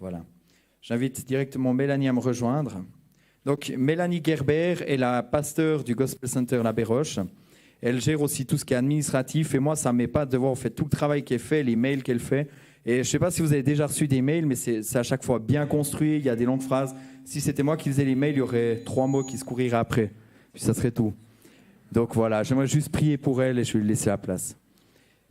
Voilà. J'invite directement Mélanie à me rejoindre. Donc, Mélanie Gerber est la pasteure du Gospel Center La Béroche. Elle gère aussi tout ce qui est administratif. Et moi, ça ne m'épate de voir fait tout le travail qu'elle fait, les mails qu'elle fait. Et je ne sais pas si vous avez déjà reçu des mails, mais c'est à chaque fois bien construit. Il y a des longues phrases. Si c'était moi qui faisais les mails, il y aurait 3 mots qui se couriraient après. Puis ça serait tout. Donc voilà, j'aimerais juste prier pour elle et je vais lui laisser la place.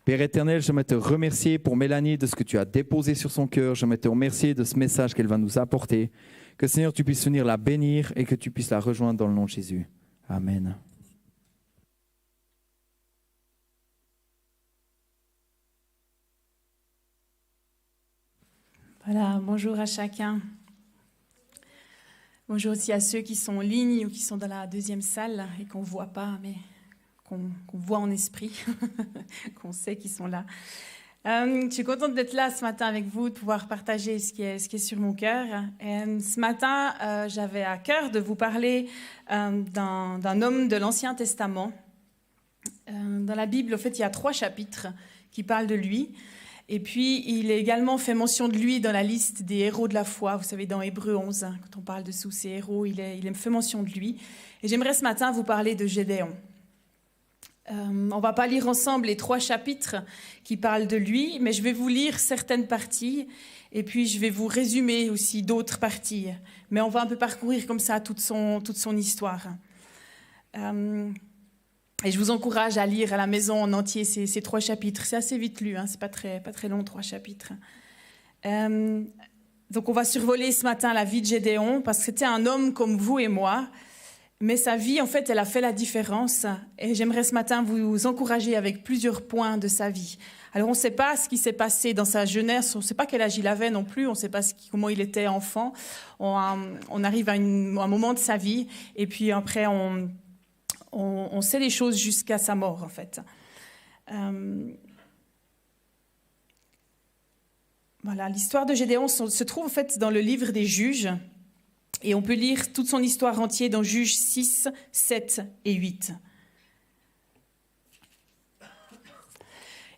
Père éternel, j'aimerais te remercier pour Mélanie de ce que tu as déposé sur son cœur. J'aimerais te remercier de ce message qu'elle va nous apporter. Que Seigneur, tu puisses venir la bénir et que tu puisses la rejoindre dans le nom de Jésus. Amen. Voilà, bonjour à chacun. Bonjour aussi à ceux qui sont en ligne ou qui sont dans la deuxième salle et qu'on ne voit pas, mais qu'on voit en esprit, qu'on sait qu'ils sont là. Je suis contente d'être là ce matin avec vous, de pouvoir partager ce qui est sur mon cœur. Ce matin, j'avais à cœur de vous parler d'un homme de l'Ancien Testament. Dans la Bible, en fait, il y a 3 chapitres qui parlent de lui. Et puis, il est également fait mention de lui dans la liste des héros de la foi. Vous savez, dans Hébreux 11, quand on parle de tous ces héros, il est fait mention de lui. Et j'aimerais ce matin vous parler de Gédéon. On ne va pas lire ensemble les 3 chapitres qui parlent de lui, mais je vais vous lire certaines parties et puis je vais vous résumer aussi d'autres parties. Mais on va un peu parcourir comme ça toute son histoire. Et je vous encourage à lire à la maison en entier ces 3 chapitres. C'est assez vite lu, hein, c'est pas très long, 3 chapitres. Donc on va survoler ce matin la vie de Gédéon parce que c'était un homme comme vous et moi. Mais sa vie, en fait, elle a fait la différence. Et j'aimerais ce matin vous encourager avec plusieurs points de sa vie. Alors, on ne sait pas ce qui s'est passé dans sa jeunesse. On ne sait pas quel âge il avait non plus. On ne sait pas comment il était enfant. On arrive à un moment de sa vie. Et puis après, on sait les choses jusqu'à sa mort, en fait. Voilà, l'histoire de Gédéon se trouve, en fait, dans le livre des Juges. Et on peut lire toute son histoire entière dans Juges 6, 7 et 8.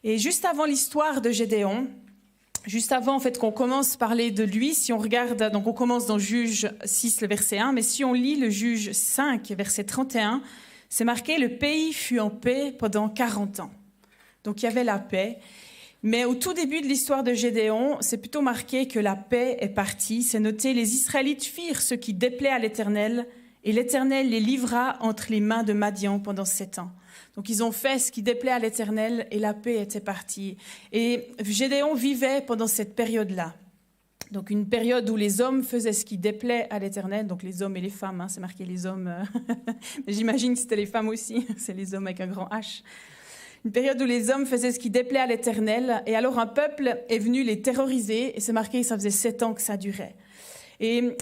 Et juste avant l'histoire de Gédéon, juste avant en fait, qu'on commence à parler de lui, si on regarde, donc on commence dans Juges 6, le verset 1, mais si on lit le Juges 5, verset 31, c'est marqué « Le pays fut en paix pendant 40 ans ». Donc il y avait la paix. Mais au tout début de l'histoire de Gédéon, c'est plutôt marqué que la paix est partie. C'est noté, les Israélites firent ce qui déplaît à l'Éternel, et l'Éternel les livra entre les mains de Madian pendant 7 ans. Donc ils ont fait ce qui déplaît à l'Éternel, et la paix était partie. Et Gédéon vivait pendant cette période-là. Donc une période où les hommes faisaient ce qui déplaît à l'Éternel, donc les hommes et les femmes, hein, c'est marqué les hommes, mais j'imagine que c'était les femmes aussi, c'est les hommes avec un grand H. Une période où les hommes faisaient ce qui déplaît à l'Éternel, et alors un peuple est venu les terroriser, et c'est marqué que ça faisait 7 ans que ça durait. Et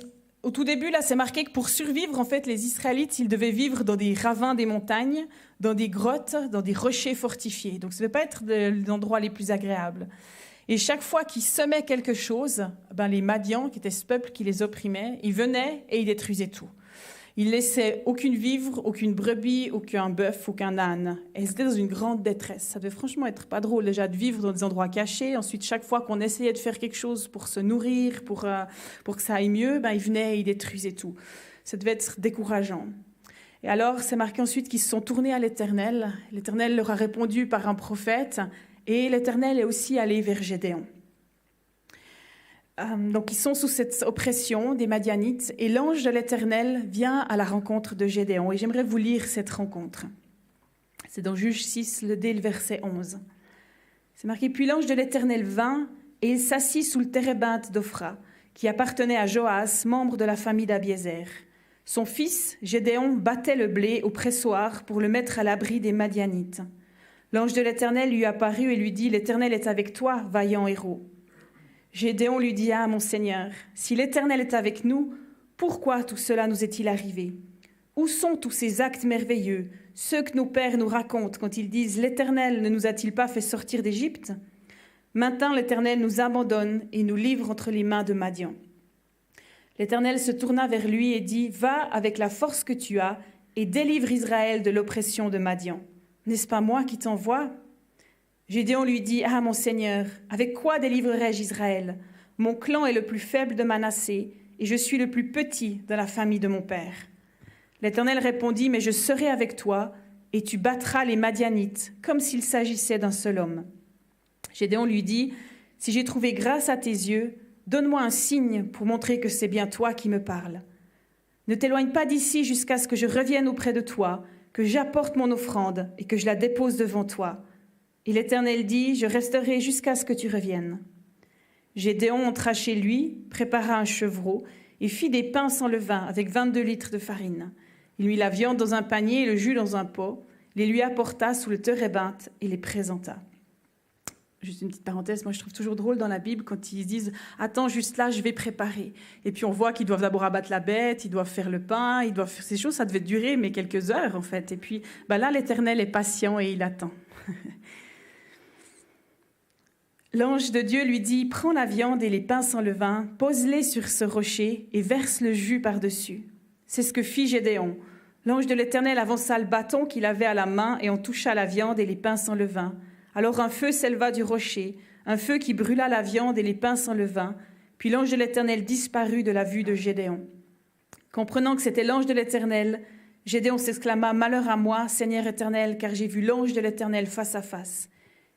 au tout début, là, c'est marqué que pour survivre, en fait, les Israélites, ils devaient vivre dans des ravins des montagnes, dans des grottes, dans des rochers fortifiés. Donc ça ne devait pas être les endroits les plus agréables. Et chaque fois qu'ils semaient quelque chose, les Madians, qui étaient ce peuple qui les opprimait, ils venaient et ils détruisaient tout. Ils laissaient aucune vivre, aucune brebis, aucun bœuf, aucun âne. Et ils étaient dans une grande détresse. Ça devait franchement être pas drôle déjà de vivre dans des endroits cachés. Ensuite, chaque fois qu'on essayait de faire quelque chose pour se nourrir, pour que ça aille mieux, ils venaient et ils détruisaient tout. Ça devait être décourageant. Et alors, c'est marqué ensuite qu'ils se sont tournés à l'Éternel. L'Éternel leur a répondu par un prophète. Et l'Éternel est aussi allé vers Gédéon. Donc, ils sont sous cette oppression des Madianites et l'ange de l'Éternel vient à la rencontre de Gédéon. Et j'aimerais vous lire cette rencontre. C'est dans Juges 6, dès le verset 11. C'est marqué « Puis l'ange de l'Éternel vint et il s'assit sous le térébinthe d'Ophra, qui appartenait à Joas, membre de la famille d'Abiézer. Son fils, Gédéon, battait le blé au pressoir pour le mettre à l'abri des Madianites. L'ange de l'Éternel lui apparut et lui dit « L'Éternel est avec toi, vaillant héros. » Gédéon lui dit « Ah, mon Seigneur, si l'Éternel est avec nous, pourquoi tout cela nous est-il arrivé? Où sont tous ces actes merveilleux, ceux que nos pères nous racontent quand ils disent « L'Éternel ne nous a-t-il pas fait sortir d'Égypte ?» Maintenant, l'Éternel nous abandonne et nous livre entre les mains de Madian. L'Éternel se tourna vers lui et dit « Va avec la force que tu as et délivre Israël de l'oppression de Madian. N'est-ce pas moi qui t'envoie ?» Gédéon lui dit « Ah, mon Seigneur, avec quoi délivrerai-je Israël? Mon clan est le plus faible de Manassé, et je suis le plus petit de la famille de mon père. » L'Éternel répondit, « Mais je serai avec toi, et tu battras les Madianites, comme s'il s'agissait d'un seul homme. » Gédéon lui dit, « Si j'ai trouvé grâce à tes yeux, donne-moi un signe pour montrer que c'est bien toi qui me parles. Ne t'éloigne pas d'ici jusqu'à ce que je revienne auprès de toi, que j'apporte mon offrande et que je la dépose devant toi. » Et l'Éternel dit, « Je resterai jusqu'à ce que tu reviennes. » Gédéon entra chez lui, prépara un chevreau et fit des pains sans levain avec 22 litres de farine. Il mit la viande dans un panier et le jus dans un pot, les lui apporta sous le térébinthe et les présenta. Juste une petite parenthèse, moi je trouve toujours drôle dans la Bible quand ils disent « Attends, juste là, je vais préparer ». Et puis on voit qu'ils doivent d'abord abattre la bête, ils doivent faire le pain, ils doivent faire ces choses, ça devait durer mais quelques heures en fait. Et puis là, l'Éternel est patient et il attend. L'ange de Dieu lui dit « Prends la viande et les pains sans levain, pose-les sur ce rocher et verse le jus par-dessus. » C'est ce que fit Gédéon. L'ange de l'Éternel avança le bâton qu'il avait à la main et en toucha la viande et les pains sans levain. Alors un feu s'éleva du rocher, un feu qui brûla la viande et les pains sans levain. Puis l'ange de l'Éternel disparut de la vue de Gédéon. Comprenant que c'était l'ange de l'Éternel, Gédéon s'exclama « Malheur à moi, Seigneur Éternel, car j'ai vu l'ange de l'Éternel face à face. »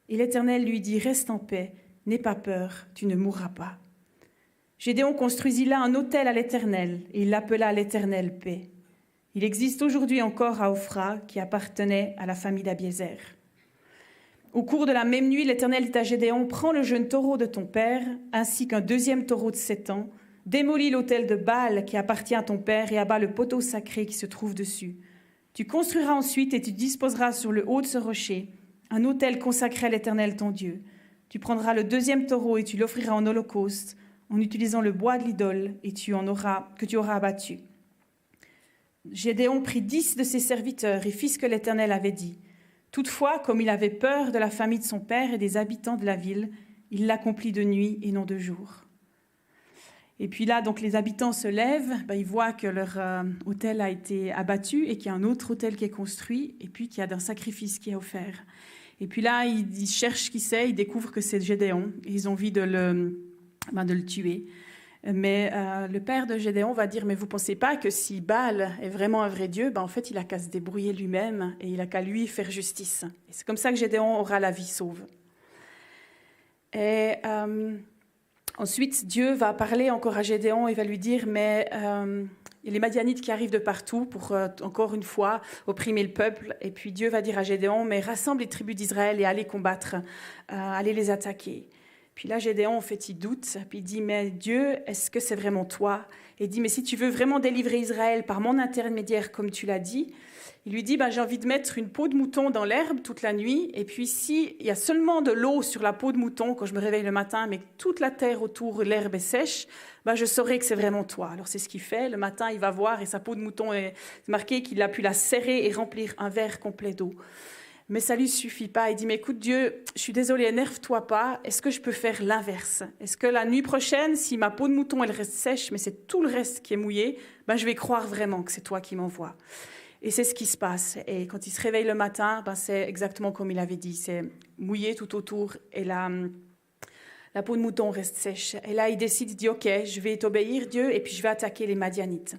Et l'Éternel lui dit « Reste en paix, n'aie pas peur, tu ne mourras pas. » Gédéon construisit là un autel à l'Éternel, et il l'appela l'Éternel paix. Il existe aujourd'hui encore à Ophra, qui appartenait à la famille d'Abiézer. Au cours de la même nuit, l'Éternel dit à Gédéon « Prends le jeune taureau de ton père, ainsi qu'un deuxième taureau de 7 ans, démolis l'autel de Baal qui appartient à ton père et abat le poteau sacré qui se trouve dessus. Tu construiras ensuite et tu disposeras sur le haut de ce rocher un autel consacré à l'Éternel ton Dieu. Tu prendras le deuxième taureau et tu l'offriras en holocauste, en utilisant le bois de l'idole que tu auras abattu. » Gédéon prit 10 de ses serviteurs et fit ce que l'Éternel avait dit. Toutefois, comme il avait peur de la famille de son père et des habitants de la ville, il l'accomplit de nuit et non de jour. Et puis là, donc, les habitants se lèvent, ils voient que leur autel a été abattu et qu'il y a un autre autel qui est construit et puis qu'il y a un sacrifice qui est offert. Et puis là, ils cherchent qui c'est, ils découvrent que c'est Gédéon et ils ont envie de le tuer. Mais le père de Gédéon va dire « Mais vous ne pensez pas que si Baal est vraiment un vrai Dieu, en fait, il n'a qu'à se débrouiller lui-même et il n'a qu'à lui faire justice. » Et c'est comme ça que Gédéon aura la vie sauve. Et ensuite, Dieu va parler encore à Gédéon et va lui dire « Mais il y a les Madianites qui arrivent de partout pour, encore une fois, opprimer le peuple. » Et puis Dieu va dire à Gédéon « Mais rassemble les tribus d'Israël et allez combattre, allez les attaquer. » Puis là, Gédéon, en fait, il doute, puis il dit « Mais Dieu, est-ce que c'est vraiment toi ?» Et il dit « Mais si tu veux vraiment délivrer Israël par mon intermédiaire, comme tu l'as dit, il lui dit « J'ai envie de mettre une peau de mouton dans l'herbe toute la nuit, et puis s'il y a seulement de l'eau sur la peau de mouton quand je me réveille le matin, mais que toute la terre autour, l'herbe est sèche, je saurai que c'est vraiment toi. » Alors c'est ce qu'il fait. Le matin, il va voir, et sa peau de mouton est marquée qu'il a pu la serrer et remplir un verre complet d'eau. Mais ça ne lui suffit pas. Il dit, mais écoute Dieu, je suis désolée, énerve-toi pas. Est-ce que je peux faire l'inverse? Est-ce que la nuit prochaine, si ma peau de mouton elle reste sèche, mais c'est tout le reste qui est mouillé, je vais croire vraiment que c'est toi qui m'envoies. Et c'est ce qui se passe. Et quand il se réveille le matin, c'est exactement comme il avait dit. C'est mouillé tout autour et la peau de mouton reste sèche. Et là, il décide, il dit, ok, je vais t'obéir Dieu et puis je vais attaquer les Madianites.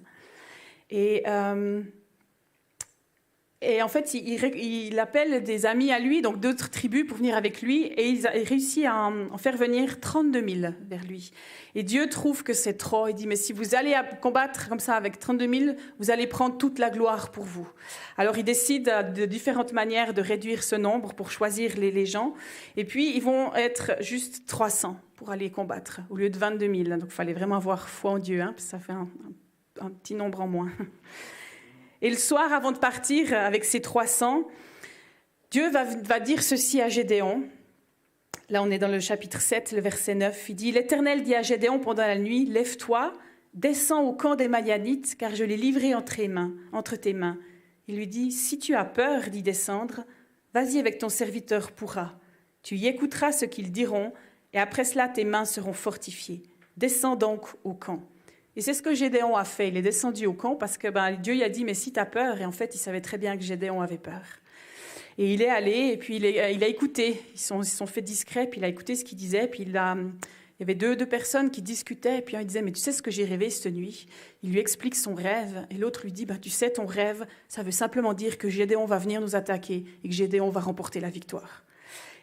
Et en fait, il appelle des amis à lui, donc d'autres tribus, pour venir avec lui, et il réussit à en faire venir 32 000 vers lui. Et Dieu trouve que c'est trop. Il dit, mais si vous allez combattre comme ça avec 32 000, vous allez prendre toute la gloire pour vous. Alors, il décide de différentes manières de réduire ce nombre pour choisir les gens. Et puis, ils vont être juste 300 pour aller combattre, au lieu de 22 000. Donc, il fallait vraiment avoir foi en Dieu, parce que ça fait un petit nombre en moins. Et le soir, avant de partir avec ces 300, Dieu va dire ceci à Gédéon. Là, on est dans le chapitre 7, le verset 9. Il dit « L'Éternel dit à Gédéon pendant la nuit, lève-toi, descends au camp des Madianites, car je l'ai livré entre tes mains. » Il lui dit « Si tu as peur d'y descendre, vas-y avec ton serviteur Pourra. Tu y écouteras ce qu'ils diront, et après cela, tes mains seront fortifiées. Descends donc au camp. » Et c'est ce que Gédéon a fait. Il est descendu au camp parce que Dieu lui a dit « Mais si tu as peur », et en fait, il savait très bien que Gédéon avait peur. Et il est allé, et puis il a écouté. Ils se sont fait discrets, puis il a écouté ce qu'il disait, puis Il y avait deux personnes qui discutaient, et puis un il disait « Mais tu sais ce que j'ai rêvé cette nuit ?» Il lui explique son rêve, et l'autre lui dit « Tu sais, ton rêve, ça veut simplement dire que Gédéon va venir nous attaquer, et que Gédéon va remporter la victoire. »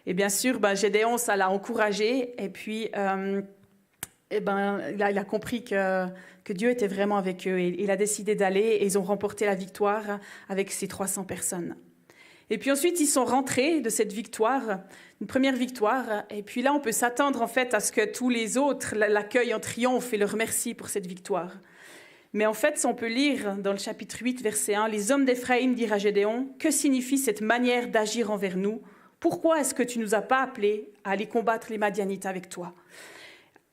Et bien sûr, Gédéon, ça l'a encouragé, et puis là, il a compris que Dieu était vraiment avec eux, et il a décidé d'aller, et ils ont remporté la victoire avec ces 300 personnes. Et puis ensuite, ils sont rentrés de cette victoire, une première victoire. Et puis là, on peut s'attendre en fait à ce que tous les autres l'accueillent en triomphe et leur remercient pour cette victoire. Mais en fait, on peut lire dans le chapitre 8, verset 1, « Les hommes d'Éphraïm dirent à Gédéon, « Que signifie cette manière d'agir envers nous? Pourquoi est-ce que tu ne nous as pas appelés à aller combattre les Madianites avec toi ?»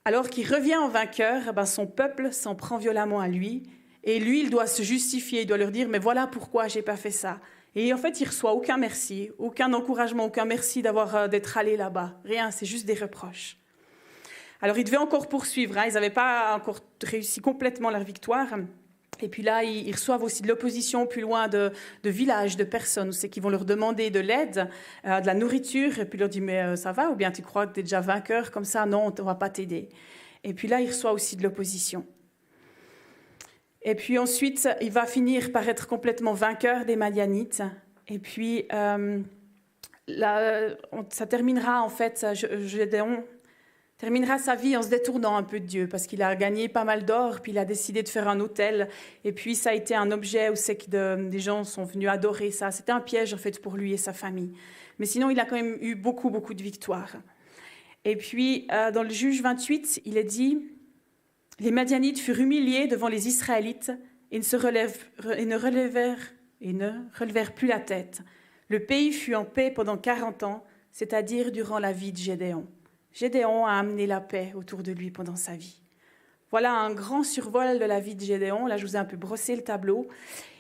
Alors qu'il revient en vainqueur, son peuple s'en prend violemment à lui. Et lui, il doit se justifier, il doit leur dire « Mais voilà pourquoi je n'ai pas fait ça. » Et en fait, il ne reçoit aucun merci, aucun encouragement, aucun merci d'être allé là-bas. Rien, c'est juste des reproches. Alors, ils devaient encore poursuivre. Ils n'avaient pas encore réussi complètement leur victoire. Et puis là, ils reçoivent aussi de l'opposition plus loin de villages, de personnes. C'est qu'ils vont leur demander de l'aide, de la nourriture. Et puis, ils leur disent « Mais ça va ? Ou bien tu crois que tu es déjà vainqueur comme ça ? Non, on ne va pas t'aider. » Et puis là, ils reçoivent aussi de l'opposition. Et puis ensuite, il va finir par être complètement vainqueur des Madianites. Et puis, ça terminera, en fait, Gédéon terminera sa vie en se détournant un peu de Dieu, parce qu'il a gagné pas mal d'or, puis il a décidé de faire un autel. Et puis, ça a été un objet où c'est que des gens sont venus adorer ça. C'était un piège, en fait, pour lui et sa famille. Mais sinon, il a quand même eu beaucoup, beaucoup de victoires. Et puis, dans le Juge 28, il est dit... Les Madianites furent humiliés devant les Israélites et ne relevèrent plus la tête. Le pays fut en paix pendant 40 ans, c'est-à-dire durant la vie de Gédéon. Gédéon a amené la paix autour de lui pendant sa vie. Voilà un grand survol de la vie de Gédéon. Là, je vous ai un peu brossé le tableau.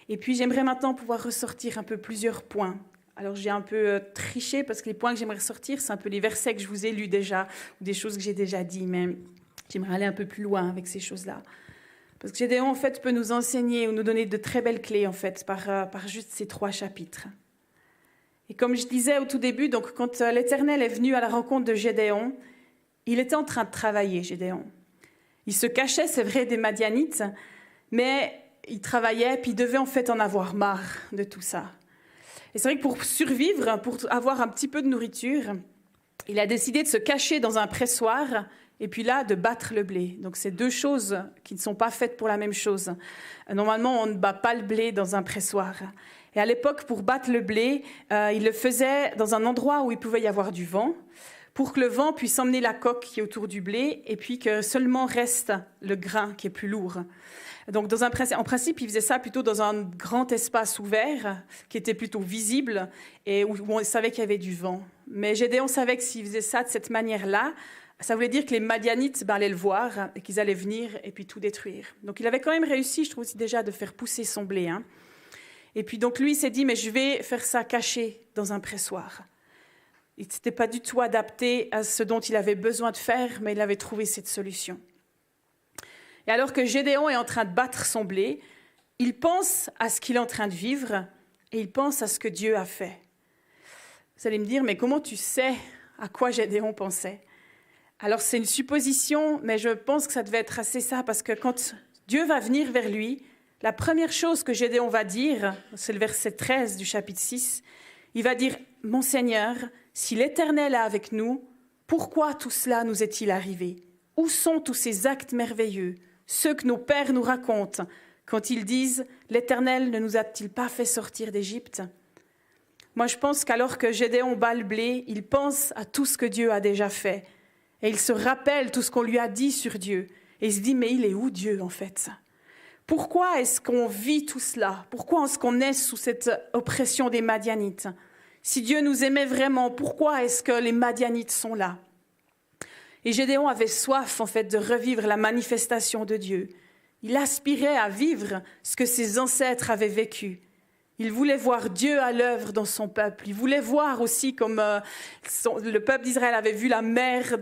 Et puis, j'aimerais maintenant pouvoir ressortir un peu plusieurs points. Alors, j'ai un peu triché parce que les points que j'aimerais ressortir, c'est un peu les versets que je vous ai lus déjà ou des choses que j'ai déjà dit, mais... J'aimerais aller un peu plus loin avec ces choses-là. Parce que Gédéon, en fait, peut nous enseigner ou nous donner de très belles clés, en fait, par juste ces 3 chapitres. Et comme je disais au tout début, donc, quand l'Éternel est venu à la rencontre de Gédéon, il était en train de travailler, Gédéon. Il se cachait, c'est vrai, des Madianites, mais il travaillait, puis il devait en fait en avoir marre de tout ça. Et c'est vrai que pour survivre, pour avoir un petit peu de nourriture, il a décidé de se cacher dans un pressoir, et puis là, de battre le blé. Donc, c'est 2 choses qui ne sont pas faites pour la même chose. Normalement, on ne bat pas le blé dans un pressoir. Et à l'époque, pour battre le blé, il le faisait dans un endroit où il pouvait y avoir du vent, pour que le vent puisse emmener la coque qui est autour du blé, et puis que seulement reste le grain qui est plus lourd. Donc, en principe, il faisait ça plutôt dans un grand espace ouvert, qui était plutôt visible, et où on savait qu'il y avait du vent. Mais Gédéon savait que s'il faisait ça de cette manière-là, ça voulait dire que les Madianites allaient le voir et qu'ils allaient venir et puis tout détruire. Donc, il avait quand même réussi, je trouve aussi déjà, de faire pousser son blé. Et puis, donc, lui, il s'est dit, mais je vais faire ça caché dans un pressoir. Il n'était pas du tout adapté à ce dont il avait besoin de faire, mais il avait trouvé cette solution. Et alors que Gédéon est en train de battre son blé, il pense à ce qu'il est en train de vivre et il pense à ce que Dieu a fait. Vous allez me dire, mais comment tu sais à quoi Gédéon pensait ? Alors, c'est une supposition, mais je pense que ça devait être assez ça, parce que quand Dieu va venir vers lui, la première chose que Gédéon va dire, c'est le verset 13 du chapitre 6, il va dire « Mon Seigneur, si l'Éternel est avec nous, pourquoi tout cela nous est-il arrivé ? Où sont tous ces actes merveilleux, ceux que nos pères nous racontent, quand ils disent « L'Éternel ne nous a-t-il pas fait sortir d'Égypte ?» Moi, je pense qu'alors que Gédéon bat le blé, il pense à tout ce que Dieu a déjà fait. Et il se rappelle tout ce qu'on lui a dit sur Dieu. Et il se dit, mais il est où Dieu en fait ? Pourquoi est-ce qu'on vit tout cela ? Pourquoi est-ce qu'on est sous cette oppression des Madianites ? Si Dieu nous aimait vraiment, pourquoi est-ce que les Madianites sont là ? Et Gédéon avait soif en fait de revivre la manifestation de Dieu. Il aspirait à vivre ce que ses ancêtres avaient vécu. Il voulait voir Dieu à l'œuvre dans son peuple. Il voulait voir aussi comme le peuple d'Israël avait vu la mer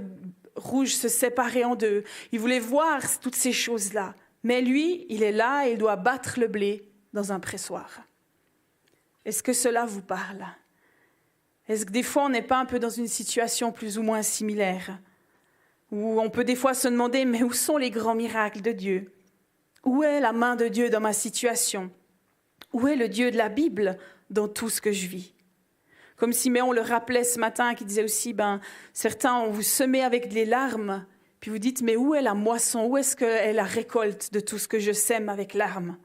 rouge se séparer en 2. Il voulait voir toutes ces choses-là. Mais lui, il est là et il doit battre le blé dans un pressoir. Est-ce que cela vous parle ? Est-ce que des fois, on n'est pas un peu dans une situation plus ou moins similaire ? Où on peut des fois se demander, mais où sont les grands miracles de Dieu? Où est la main de Dieu dans ma situation? Où est le Dieu de la Bible dans tout ce que je vis? Comme Siméon le rappelait ce matin, qui disait aussi, certains ont vous semé avec les larmes, puis vous dites, mais où est la moisson? Où est-ce qu'est la récolte de tout ce que je sème avec larmes?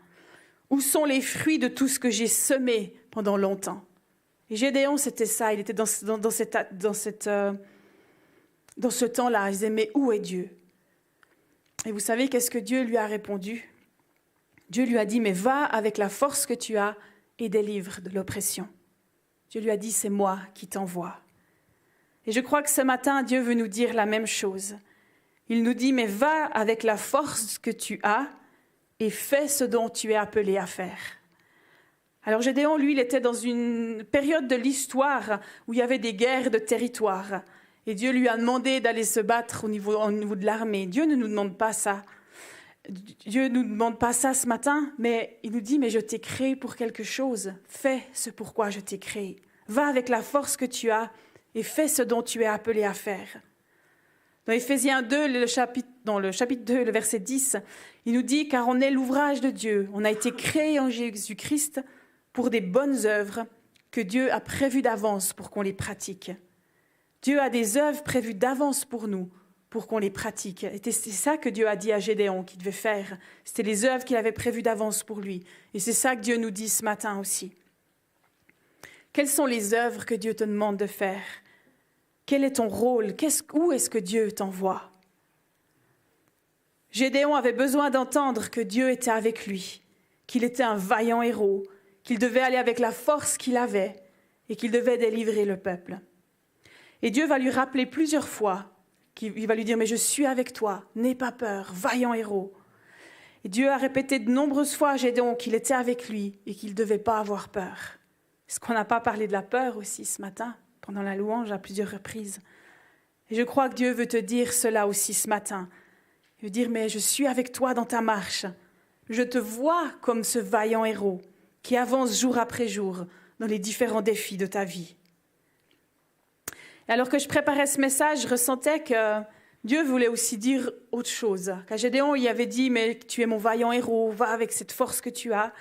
Où sont les fruits de tout ce que j'ai semé pendant longtemps? Et Gédéon, c'était ça, il était dans ce temps-là, il disait, mais où est Dieu? Et vous savez qu'est-ce que Dieu lui a répondu? Dieu lui a dit, mais va avec la force que tu as et délivre de l'oppression. Dieu lui a dit, c'est moi qui t'envoie. Et je crois que ce matin, Dieu veut nous dire la même chose. Il nous dit, mais va avec la force que tu as et fais ce dont tu es appelé à faire. Alors Gédéon, lui, il était dans une période de l'histoire où il y avait des guerres de territoire. Et Dieu lui a demandé d'aller se battre au niveau de l'armée. Dieu ne nous demande pas ça. Dieu ne nous demande pas ça ce matin, mais il nous dit, mais je t'ai créé pour quelque chose. Fais ce pourquoi je t'ai créé. Va avec la force que tu as et fais ce dont tu es appelé à faire. Dans Éphésiens 2, le chapitre 2, le verset 10, il nous dit, car on est l'ouvrage de Dieu. On a été créé en Jésus-Christ pour des bonnes œuvres que Dieu a prévues d'avance pour qu'on les pratique. Dieu a des œuvres prévues d'avance pour nous, pour qu'on les pratique. Et c'est ça que Dieu a dit à Gédéon qu'il devait faire. C'était les œuvres qu'il avait prévues d'avance pour lui. Et c'est ça que Dieu nous dit ce matin aussi. Quelles sont les œuvres que Dieu te demande de faire? Quel est ton rôle? Où est-ce que Dieu t'envoie? Gédéon avait besoin d'entendre que Dieu était avec lui, qu'il était un vaillant héros, qu'il devait aller avec la force qu'il avait et qu'il devait délivrer le peuple. Et Dieu va lui rappeler plusieurs fois, il va lui dire « Mais je suis avec toi, n'aie pas peur, vaillant héros ». Et Dieu a répété de nombreuses fois à Gédéon qu'il était avec lui et qu'il ne devait pas avoir peur. Est-ce qu'on n'a pas parlé de la peur aussi ce matin, pendant la louange à plusieurs reprises? Et je crois que Dieu veut te dire cela aussi ce matin. Il veut dire « Mais je suis avec toi dans ta marche. Je te vois comme ce vaillant héros qui avance jour après jour dans les différents défis de ta vie. » Et alors que je préparais ce message, je ressentais que Dieu voulait aussi dire autre chose. Qu'à Gédéon, il avait dit « Mais tu es mon vaillant héros, va avec cette force que tu as. »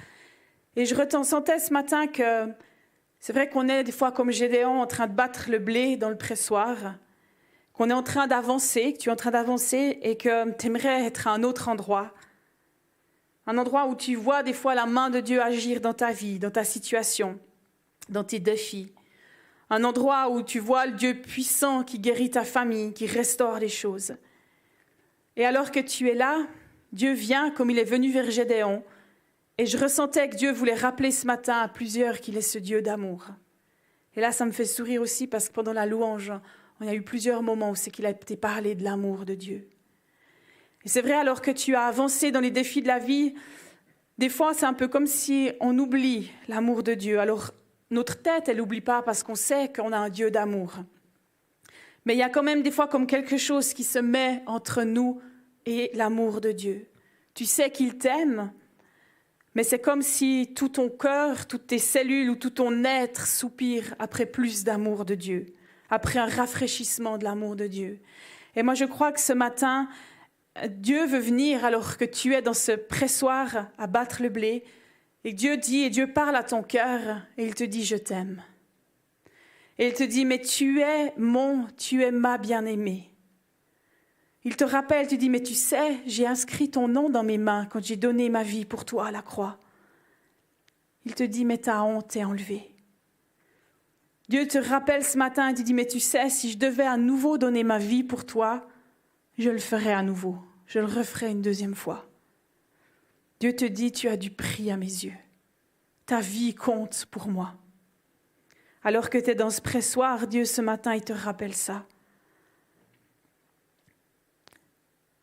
Et je ressentais ce matin que c'est vrai qu'on est des fois comme Gédéon en train de battre le blé dans le pressoir, qu'on est en train d'avancer, que tu es en train d'avancer et que tu aimerais être à un autre endroit. Un endroit où tu vois des fois la main de Dieu agir dans ta vie, dans ta situation, dans tes défis. Un endroit où tu vois le Dieu puissant qui guérit ta famille, qui restaure les choses. Et alors que tu es là, Dieu vient comme il est venu vers Gédéon. Et je ressentais que Dieu voulait rappeler ce matin à plusieurs qu'il est ce Dieu d'amour. Et là, ça me fait sourire aussi parce que pendant la louange, on a eu plusieurs moments où c'est qu'il a été parlé de l'amour de Dieu. Et c'est vrai, alors que tu as avancé dans les défis de la vie, des fois, c'est un peu comme si on oublie l'amour de Dieu. Alors, notre tête, elle n'oublie pas parce qu'on sait qu'on a un Dieu d'amour. Mais il y a quand même des fois comme quelque chose qui se met entre nous et l'amour de Dieu. Tu sais qu'il t'aime, mais c'est comme si tout ton cœur, toutes tes cellules ou tout ton être soupire après plus d'amour de Dieu, après un rafraîchissement de l'amour de Dieu. Et moi, je crois que ce matin, Dieu veut venir alors que tu es dans ce pressoir à battre le blé. Et Dieu dit, et Dieu parle à ton cœur, et il te dit, je t'aime. Et il te dit, mais tu es ma bien-aimée. Il te rappelle, tu dis, mais tu sais, j'ai inscrit ton nom dans mes mains quand j'ai donné ma vie pour toi à la croix. Il te dit, mais ta honte est enlevée. Dieu te rappelle ce matin et te dit, mais tu sais, si je devais à nouveau donner ma vie pour toi, je le ferais à nouveau. Je le referai une deuxième fois. Dieu te dit, tu as du prix à mes yeux. Ta vie compte pour moi. Alors que tu es dans ce pressoir, Dieu, ce matin, il te rappelle ça.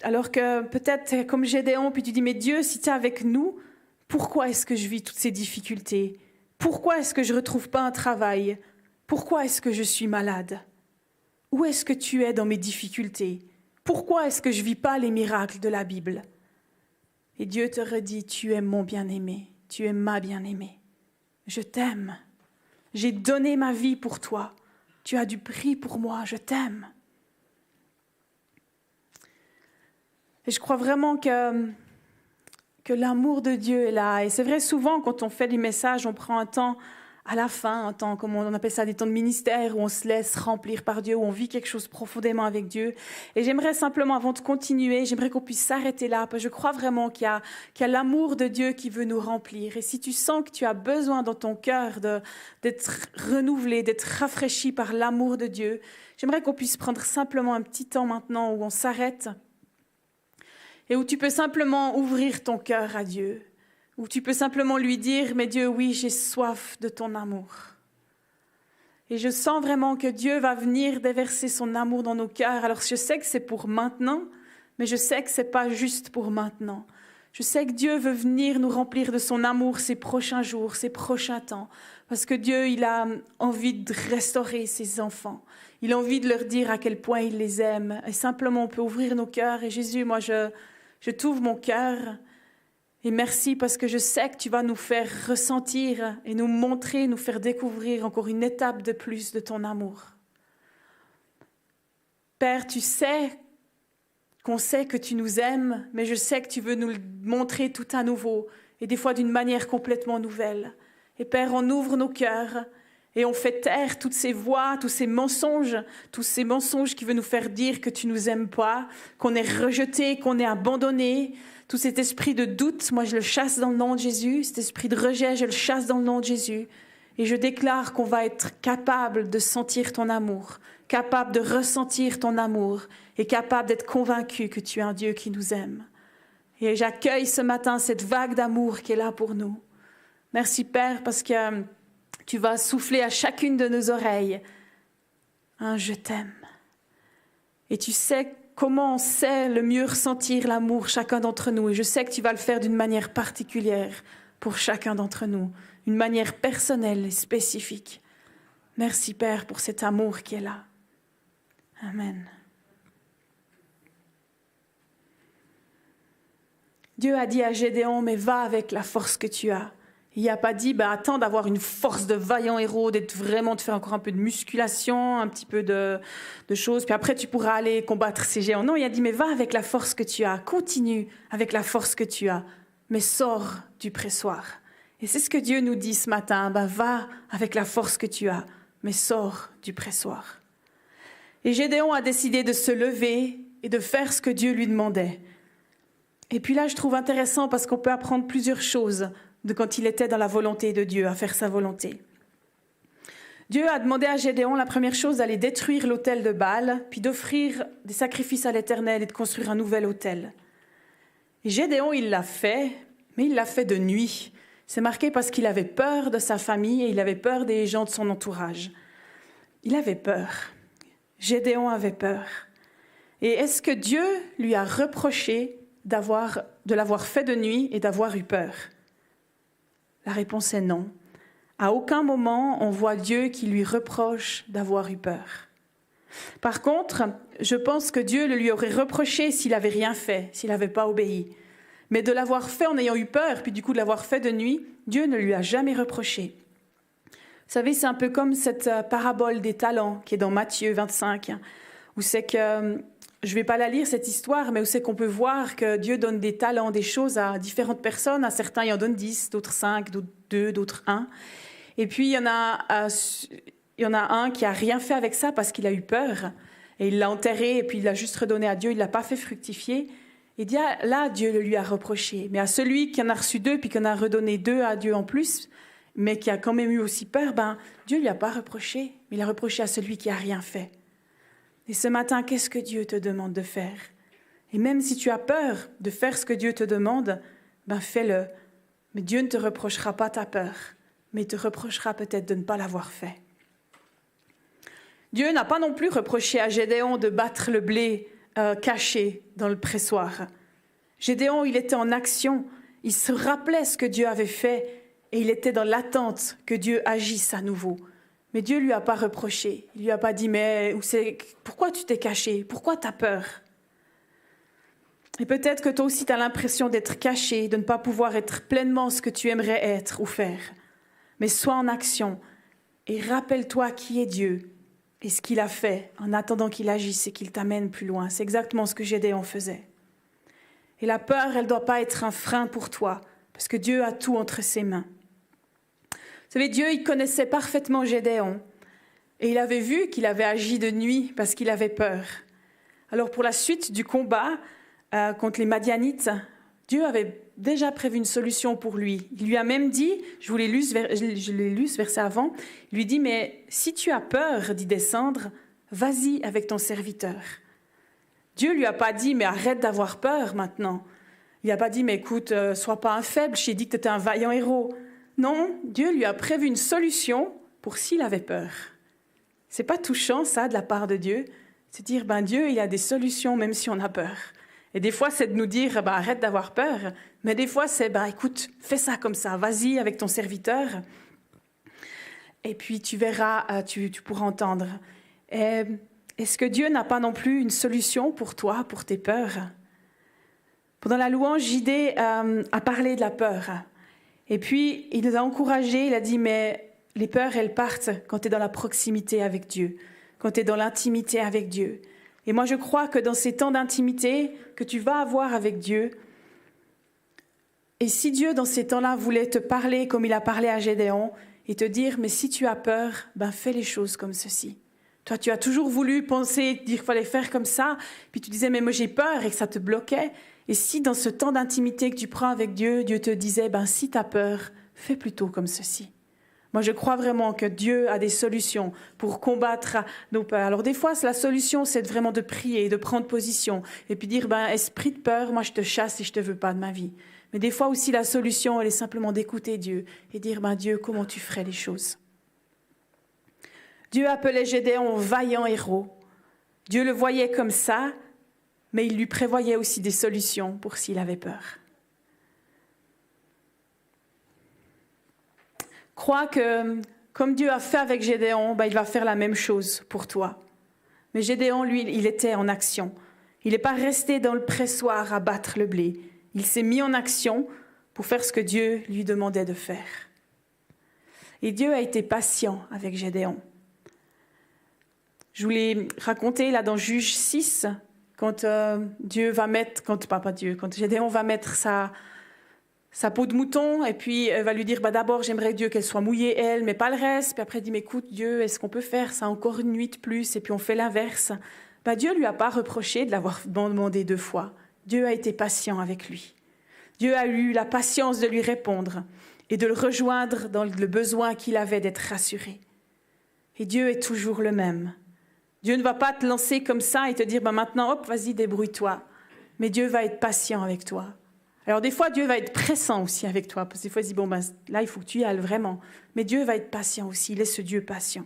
Alors que peut-être tu es comme Gédéon, puis tu dis, mais Dieu, si tu es avec nous, pourquoi est-ce que je vis toutes ces difficultés? Pourquoi est-ce que je ne retrouve pas un travail? Pourquoi est-ce que je suis malade? Où est-ce que tu es dans mes difficultés? Pourquoi est-ce que je ne vis pas les miracles de la Bible? Et Dieu te redit, tu es mon bien-aimé, tu es ma bien-aimée. Je t'aime. J'ai donné ma vie pour toi. Tu as du prix pour moi, je t'aime. Et je crois vraiment que l'amour de Dieu est là. Et c'est vrai, souvent, quand on fait des messages, on prend un temps à la fin, un temps, comme on appelle ça, des temps de ministère, où on se laisse remplir par Dieu, où on vit quelque chose profondément avec Dieu. Et j'aimerais simplement, avant de continuer, j'aimerais qu'on puisse s'arrêter là, parce que je crois vraiment qu'il y a l'amour de Dieu qui veut nous remplir. Et si tu sens que tu as besoin dans ton cœur d'être renouvelé, d'être rafraîchi par l'amour de Dieu, j'aimerais qu'on puisse prendre simplement un petit temps maintenant où on s'arrête et où tu peux simplement ouvrir ton cœur à Dieu, où tu peux simplement lui dire « Mais Dieu, oui, j'ai soif de ton amour. » Et je sens vraiment que Dieu va venir déverser son amour dans nos cœurs. Alors je sais que c'est pour maintenant, mais je sais que ce n'est pas juste pour maintenant. Je sais que Dieu veut venir nous remplir de son amour ces prochains jours, ces prochains temps. Parce que Dieu, il a envie de restaurer ses enfants. Il a envie de leur dire à quel point il les aime. Et simplement, on peut ouvrir nos cœurs. Et Jésus, moi, je t'ouvre mon cœur. Et merci parce que je sais que tu vas nous faire ressentir et nous montrer, nous faire découvrir encore une étape de plus de ton amour. Père, tu sais qu'on sait que tu nous aimes, mais je sais que tu veux nous le montrer tout à nouveau et des fois d'une manière complètement nouvelle. Et Père, on ouvre nos cœurs et on fait taire toutes ces voix, tous ces mensonges qui veulent nous faire dire que tu nous aimes pas, qu'on est rejeté, qu'on est abandonné. Tout cet esprit de doute, moi je le chasse dans le nom de Jésus. Cet esprit de rejet, je le chasse dans le nom de Jésus. Et je déclare qu'on va être capable de sentir ton amour, capable de ressentir ton amour et capable d'être convaincu que tu es un Dieu qui nous aime. Et j'accueille ce matin cette vague d'amour qui est là pour nous. Merci Père parce que tu vas souffler à chacune de nos oreilles un « je t'aime ». Et tu sais comment on sait le mieux ressentir l'amour chacun d'entre nous. Et je sais que tu vas le faire d'une manière particulière pour chacun d'entre nous, une manière personnelle et spécifique. Merci Père pour cet amour qui est là. Amen. Dieu a dit à Gédéon, mais va avec la force que tu as. Il n'a pas dit, attends d'avoir une force de vaillant héros, de faire encore un peu de musculation, un petit peu de choses, puis après tu pourras aller combattre ces géants. Non, il a dit, mais va avec la force que tu as, continue avec la force que tu as, mais sors du pressoir. Et c'est ce que Dieu nous dit ce matin, va avec la force que tu as, mais sors du pressoir. Et Gédéon a décidé de se lever et de faire ce que Dieu lui demandait. Et puis là, je trouve intéressant parce qu'on peut apprendre plusieurs choses de quand il était dans la volonté de Dieu, à faire sa volonté. Dieu a demandé à Gédéon, la première chose, d'aller détruire l'autel de Baal, puis d'offrir des sacrifices à l'Éternel et de construire un nouvel autel. Et Gédéon, il l'a fait, mais il l'a fait de nuit. C'est marqué parce qu'il avait peur de sa famille et il avait peur des gens de son entourage. Il avait peur. Gédéon avait peur. Et est-ce que Dieu lui a reproché de l'avoir fait de nuit et d'avoir eu peur ? La réponse est non. À aucun moment, on voit Dieu qui lui reproche d'avoir eu peur. Par contre, je pense que Dieu le lui aurait reproché s'il n'avait rien fait, s'il n'avait pas obéi. Mais de l'avoir fait en ayant eu peur, puis du coup de l'avoir fait de nuit, Dieu ne lui a jamais reproché. Vous savez, c'est un peu comme cette parabole des talents qui est dans Matthieu 25, où c'est que, je ne vais pas la lire cette histoire, mais où c'est qu'on peut voir que Dieu donne des talents, des choses à différentes personnes. À certains, il en donne 10, d'autres 5, d'autres 2, d'autres 1. Et puis, il y en a un qui n'a rien fait avec ça parce qu'il a eu peur. Et il l'a enterré et puis il l'a juste redonné à Dieu. Il ne l'a pas fait fructifier. Et là, Dieu le lui a reproché. Mais à celui qui en a reçu 2 puis qui en a redonné 2 à Dieu en plus, mais qui a quand même eu aussi peur, Dieu ne lui a pas reproché. Mais il a reproché à celui qui n'a rien fait. Et ce matin, qu'est-ce que Dieu te demande de faire ? Et même si tu as peur de faire ce que Dieu te demande, fais-le. Mais Dieu ne te reprochera pas ta peur, mais il te reprochera peut-être de ne pas l'avoir fait. Dieu n'a pas non plus reproché à Gédéon de battre le blé caché dans le pressoir. Gédéon, il était en action, il se rappelait ce que Dieu avait fait et il était dans l'attente que Dieu agisse à nouveau. Mais Dieu ne lui a pas reproché. Il ne lui a pas dit, mais pourquoi tu t'es caché ? Pourquoi tu as peur ? Et peut-être que toi aussi tu as l'impression d'être caché, de ne pas pouvoir être pleinement ce que tu aimerais être ou faire. Mais sois en action et rappelle-toi qui est Dieu et ce qu'il a fait en attendant qu'il agisse et qu'il t'amène plus loin. C'est exactement ce que Gédéon faisait. Et la peur, elle ne doit pas être un frein pour toi, parce que Dieu a tout entre ses mains. Vous savez, Dieu, il connaissait parfaitement Gédéon. Et il avait vu qu'il avait agi de nuit parce qu'il avait peur. Alors pour la suite du combat contre les Madianites, Dieu avait déjà prévu une solution pour lui. Il lui a même dit, je l'ai lu ce verset avant, il lui dit, mais si tu as peur d'y descendre, vas-y avec ton serviteur. Dieu lui a pas dit, mais arrête d'avoir peur maintenant. Il n'a pas dit, mais écoute, sois pas un faible, je t'ai dit que tu étais un vaillant héros. Non, Dieu lui a prévu une solution pour s'il avait peur. C'est pas touchant, ça, de la part de Dieu, c'est dire, Dieu, il a des solutions même si on a peur. Et des fois, c'est de nous dire, arrête d'avoir peur. Mais des fois, c'est, écoute, fais ça comme ça, vas-y avec ton serviteur. Et puis, tu verras, tu pourras entendre. Est-ce que Dieu n'a pas non plus une solution pour toi, pour tes peurs? Pendant la louange, JD a parlé de la peur. Et puis, il nous a encouragés, il a dit, mais les peurs, elles partent quand tu es dans la proximité avec Dieu, quand tu es dans l'intimité avec Dieu. Et moi, je crois que dans ces temps d'intimité que tu vas avoir avec Dieu, et si Dieu, dans ces temps-là, voulait te parler comme il a parlé à Gédéon, et te dire, mais si tu as peur, fais les choses comme ceci. Toi, tu as toujours voulu penser, dire qu'il fallait faire comme ça, puis tu disais, mais moi j'ai peur, et que ça te bloquait. Et si dans ce temps d'intimité que tu prends avec Dieu, Dieu te disait, si tu as peur, fais plutôt comme ceci. Moi, je crois vraiment que Dieu a des solutions pour combattre nos peurs. Alors, des fois, la solution, c'est vraiment de prier, de prendre position, et puis dire, esprit de peur, moi, je te chasse et je te veux pas de ma vie. Mais des fois aussi, la solution, elle est simplement d'écouter Dieu et dire, Dieu, comment tu ferais les choses? Dieu appelait Gédéon vaillant héros. Dieu le voyait comme ça, mais il lui prévoyait aussi des solutions pour s'il avait peur. Crois que, comme Dieu a fait avec Gédéon, il va faire la même chose pour toi. Mais Gédéon, lui, il était en action. Il n'est pas resté dans le pressoir à battre le blé. Il s'est mis en action pour faire ce que Dieu lui demandait de faire. Et Dieu a été patient avec Gédéon. Je vous l'ai raconté là dans Juge 6, quand quand Gédéon va mettre sa peau de mouton, et puis elle va lui dire, d'abord j'aimerais Dieu qu'elle soit mouillée elle, mais pas le reste. Puis après il dit, mais écoute Dieu, est-ce qu'on peut faire ça encore une nuit de plus? Et puis on fait l'inverse. Dieu lui a pas reproché de l'avoir demandé 2 fois. Dieu a été patient avec lui. Dieu a eu la patience de lui répondre et de le rejoindre dans le besoin qu'il avait d'être rassuré. Et Dieu est toujours le même. Dieu ne va pas te lancer comme ça et te dire, maintenant, hop, vas-y, débrouille-toi. Mais Dieu va être patient avec toi. Alors des fois, Dieu va être pressant aussi avec toi, parce que des fois, il dit, là, il faut que tu y ailles vraiment. Mais Dieu va être patient aussi, il est ce Dieu patient.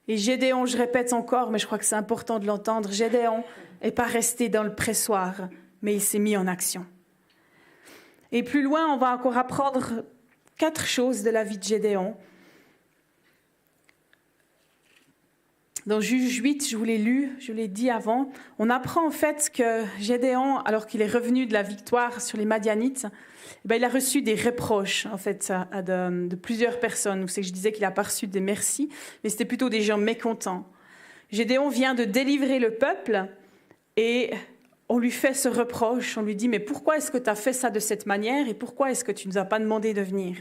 Et Gédéon, je répète encore, mais je crois que c'est important de l'entendre, Gédéon n'est pas resté dans le pressoir, mais il s'est mis en action. Et plus loin, on va encore apprendre 4 choses de la vie de Gédéon. Dans Juge 8, je vous l'ai lu, je l'ai dit avant, on apprend en fait que Gédéon, alors qu'il est revenu de la victoire sur les Madianites, il a reçu des reproches en fait de plusieurs personnes. C'est que je disais qu'il n'a pas reçu des merci, mais c'était plutôt des gens mécontents. Gédéon vient de délivrer le peuple et on lui fait ce reproche, on lui dit « Mais pourquoi est-ce que tu as fait ça de cette manière et pourquoi est-ce que tu ne nous as pas demandé de venir ?»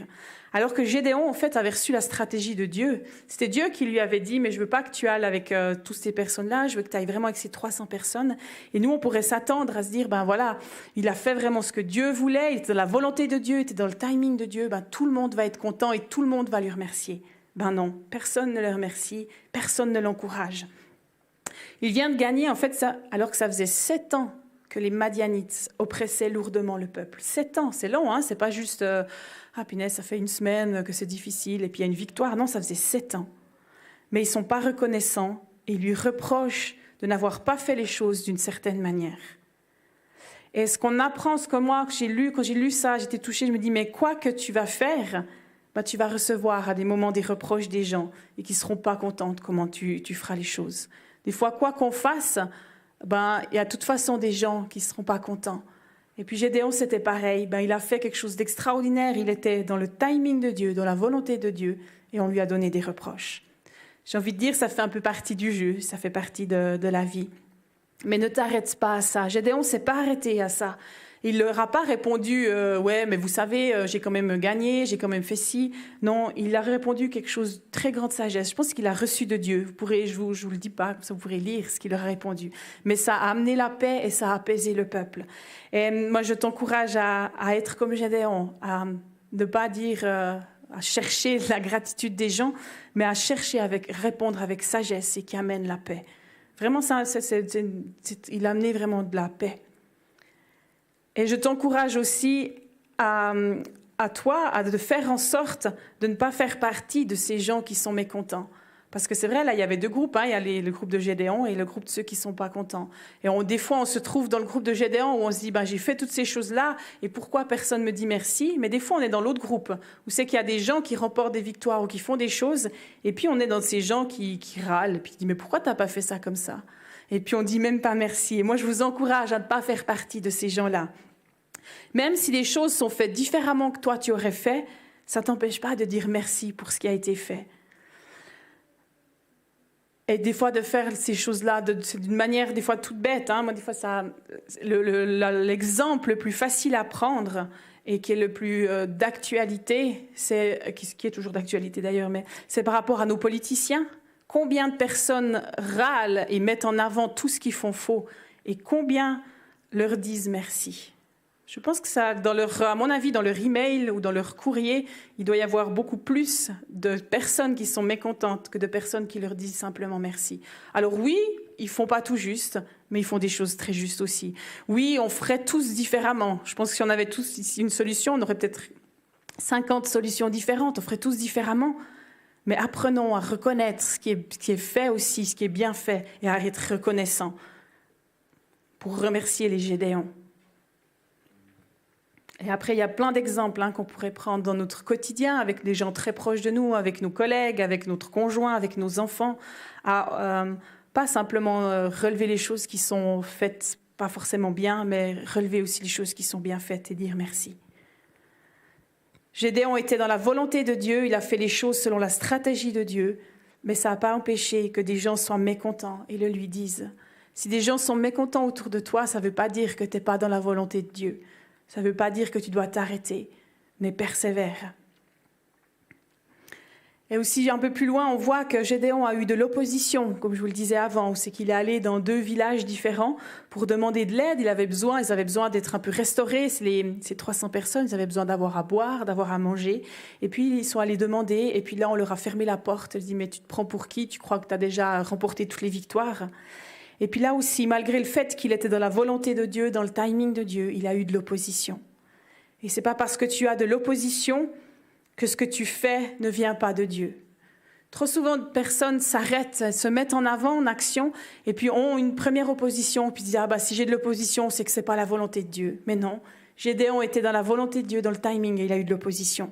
Alors que Gédéon, en fait, avait reçu la stratégie de Dieu. C'était Dieu qui lui avait dit « Mais je ne veux pas que tu ailles avec toutes ces personnes-là, je veux que tu ailles vraiment avec ces 300 personnes. » Et nous, on pourrait s'attendre à se dire « voilà, il a fait vraiment ce que Dieu voulait, il était dans la volonté de Dieu, il était dans le timing de Dieu, tout le monde va être content et tout le monde va lui remercier. » Non, personne ne le remercie, personne ne l'encourage. Il vient de gagner, en fait, ça, alors que ça faisait 7 ans que les Madianites oppressaient lourdement le peuple. 7 ans, c'est long, c'est pas juste punaise, ça fait 1 semaine que c'est difficile et puis il y a une victoire. Non, ça faisait 7 ans. Mais ils ne sont pas reconnaissants et ils lui reprochent de n'avoir pas fait les choses d'une certaine manière. Et ce qu'on apprend, ce que moi, quand j'ai lu ça, j'étais touchée, je me dis, mais quoi que tu vas faire, tu vas recevoir à des moments des reproches des gens et qui ne seront pas contents de comment tu feras les choses. Des fois, quoi qu'on fasse, il y a de toute façon des gens qui ne seront pas contents. Et puis Gédéon, c'était pareil. Il a fait quelque chose d'extraordinaire. Il était dans le timing de Dieu, dans la volonté de Dieu, et on lui a donné des reproches. J'ai envie de dire, ça fait un peu partie du jeu, ça fait partie de la vie. Mais ne t'arrête pas à ça. Gédéon ne s'est pas arrêté à ça. Il leur a pas répondu ouais, mais vous savez, j'ai quand même gagné, j'ai quand même fait ci. Non, il a répondu quelque chose de très grande sagesse. Je pense qu'il a reçu de Dieu. Je vous le dis pas, comme ça vous pourrez lire ce qu'il leur a répondu. Mais ça a amené la paix et ça a apaisé le peuple. Et moi, je t'encourage à être comme Gédéon, à ne pas dire, à chercher la gratitude des gens, mais à chercher répondre avec sagesse et qui amène la paix. Vraiment, il a amené vraiment de la paix. Et je t'encourage aussi à toi de faire en sorte de ne pas faire partie de ces gens qui sont mécontents. Parce que c'est vrai, là, il y avait deux groupes. Il y a le groupe de Gédéon et le groupe de ceux qui ne sont pas contents. Et des fois, on se trouve dans le groupe de Gédéon où on se dit j'ai fait toutes ces choses-là et pourquoi personne ne me dit merci? Mais des fois, on est dans l'autre groupe où c'est qu'il y a des gens qui remportent des victoires ou qui font des choses. Et puis, on est dans ces gens qui râlent. Puis, mais pourquoi tu n'as pas fait ça comme ça? Et puis, on dit même pas merci. Et moi, je vous encourage à ne pas faire partie de ces gens-là. Même si les choses sont faites différemment que toi, tu aurais fait, ça ne t'empêche pas de dire merci pour ce qui a été fait. Et des fois, de faire ces choses-là d'une manière, des fois, toute bête. Moi, des fois, l'exemple le plus facile à prendre et qui est le plus d'actualité, qui est toujours d'actualité d'ailleurs, mais c'est par rapport à nos politiciens. Combien de personnes râlent et mettent en avant tout ce qu'ils font faux et combien leur disent merci? Je pense que ça, à mon avis, dans leur email ou dans leur courrier, il doit y avoir beaucoup plus de personnes qui sont mécontentes que de personnes qui leur disent simplement merci. Alors oui, ils font pas tout juste, mais ils font des choses très justes aussi. Oui, on ferait tous différemment. Je pense que si on avait tous ici une solution, on aurait peut-être 50 solutions différentes, on ferait tous différemment. Mais apprenons à reconnaître ce qui est fait aussi, ce qui est bien fait, et à être reconnaissant pour remercier les Gédéons. Et après, il y a plein d'exemples qu'on pourrait prendre dans notre quotidien, avec des gens très proches de nous, avec nos collègues, avec notre conjoint, avec nos enfants, à pas simplement relever les choses qui sont faites pas forcément bien, mais relever aussi les choses qui sont bien faites et dire merci. Gédéon était dans la volonté de Dieu, il a fait les choses selon la stratégie de Dieu, mais ça n'a pas empêché que des gens soient mécontents et le lui disent. Si des gens sont mécontents autour de toi, ça ne veut pas dire que tu n'es pas dans la volonté de Dieu. Ça ne veut pas dire que tu dois t'arrêter, mais persévère. Et aussi, un peu plus loin, on voit que Gédéon a eu de l'opposition, comme je vous le disais avant, c'est qu'il est allé dans 2 villages différents pour demander de l'aide. Ils avaient besoin d'être un peu restaurés. Ces 300 personnes, ils avaient besoin d'avoir à boire, d'avoir à manger. Et puis, ils sont allés demander. Et puis là, on leur a fermé la porte. Ils disent, mais tu te prends pour qui? Tu crois que tu as déjà remporté toutes les victoires? Et puis là aussi, malgré le fait qu'il était dans la volonté de Dieu, dans le timing de Dieu, il a eu de l'opposition. Et ce n'est pas parce que tu as de l'opposition que ce que tu fais ne vient pas de Dieu. Trop souvent, de personnes s'arrêtent, se mettent en avant, en action, et puis ont une première opposition, puis disent si j'ai de l'opposition, c'est que ce n'est pas la volonté de Dieu. Mais non, Gédéon était dans la volonté de Dieu, dans le timing, et il a eu de l'opposition.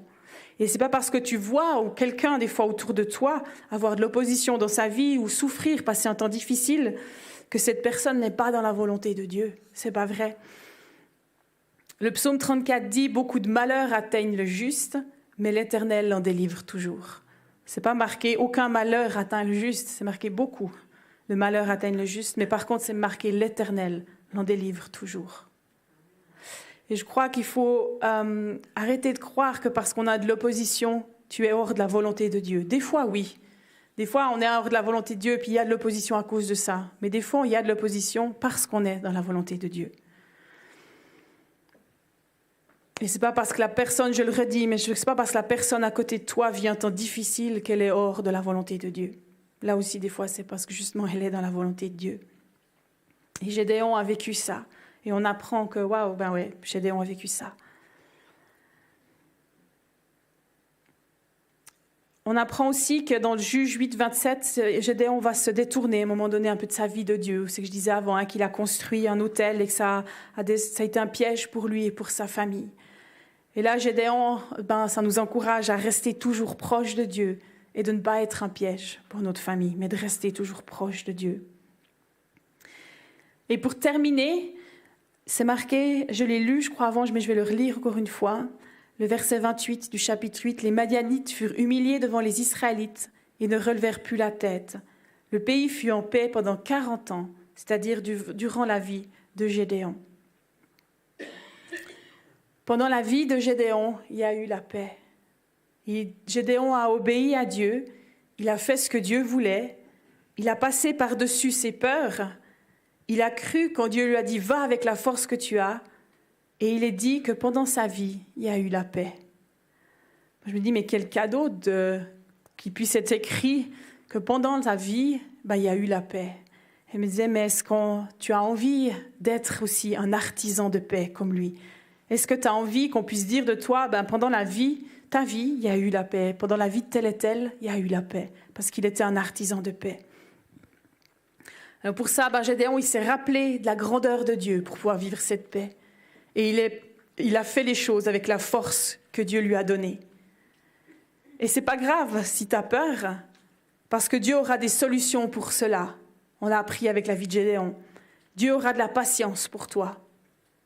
Et ce n'est pas parce que tu vois ou quelqu'un, des fois, autour de toi, avoir de l'opposition dans sa vie ou souffrir, passer un temps difficile, que cette personne n'est pas dans la volonté de Dieu. Ce n'est pas vrai. Le psaume 34 dit « Beaucoup de malheurs atteignent le juste, mais l'Éternel l'en délivre toujours. » Ce n'est pas marqué « Aucun malheur atteint le juste », c'est marqué « Beaucoup de malheurs atteignent le juste », mais par contre, c'est marqué « L'Éternel l'en délivre toujours ». Et je crois qu'il faut arrêter de croire que parce qu'on a de l'opposition, tu es hors de la volonté de Dieu. Des fois, oui. Des fois, on est hors de la volonté de Dieu, puis il y a de l'opposition à cause de ça. Mais des fois, il y a de l'opposition parce qu'on est dans la volonté de Dieu. Et ce n'est pas parce que la personne, je le redis, mais ce n'est pas parce que la personne à côté de toi vit un temps difficile qu'elle est hors de la volonté de Dieu. Là aussi, des fois, c'est parce que justement, elle est dans la volonté de Dieu. Et Gédéon a vécu ça. Et on apprend que, Gédéon a vécu ça. On apprend aussi que dans le Juge 8, 27, Gédéon va se détourner à un moment donné un peu de sa vie de Dieu. C'est ce que je disais avant, qu'il a construit un autel et que ça a été un piège pour lui et pour sa famille. Et là, Gédéon, ça nous encourage à rester toujours proche de Dieu et de ne pas être un piège pour notre famille, mais de rester toujours proche de Dieu. Et pour terminer, c'est marqué, je l'ai lu, je crois avant, mais je vais le relire encore une fois. Le verset 28 du chapitre 8, « Les Madianites furent humiliés devant les Israélites et ne relevèrent plus la tête. Le pays fut en paix pendant 40 ans. c'est-à-dire durant la vie de Gédéon. Pendant la vie de Gédéon, il y a eu la paix. Gédéon a obéi à Dieu, il a fait ce que Dieu voulait, il a passé par-dessus ses peurs, il a cru quand Dieu lui a dit « va avec la force que tu as », et il est dit que pendant sa vie, il y a eu la paix. Je me dis, mais quel cadeau qu'il puisse être écrit que pendant ta vie, il y a eu la paix. Elle me disait, mais est-ce que tu as envie d'être aussi un artisan de paix comme lui? Est-ce que tu as envie qu'on puisse dire de toi, pendant ta vie, il y a eu la paix. Pendant la vie de tel et tel, il y a eu la paix. Parce qu'il était un artisan de paix. Alors pour ça, Gédéon, il s'est rappelé de la grandeur de Dieu pour pouvoir vivre cette paix. Et il a fait les choses avec la force que Dieu lui a donnée. Et c'est pas grave si tu as peur, parce que Dieu aura des solutions pour cela. On l'a appris avec la vie de Gédéon. Dieu aura de la patience pour toi.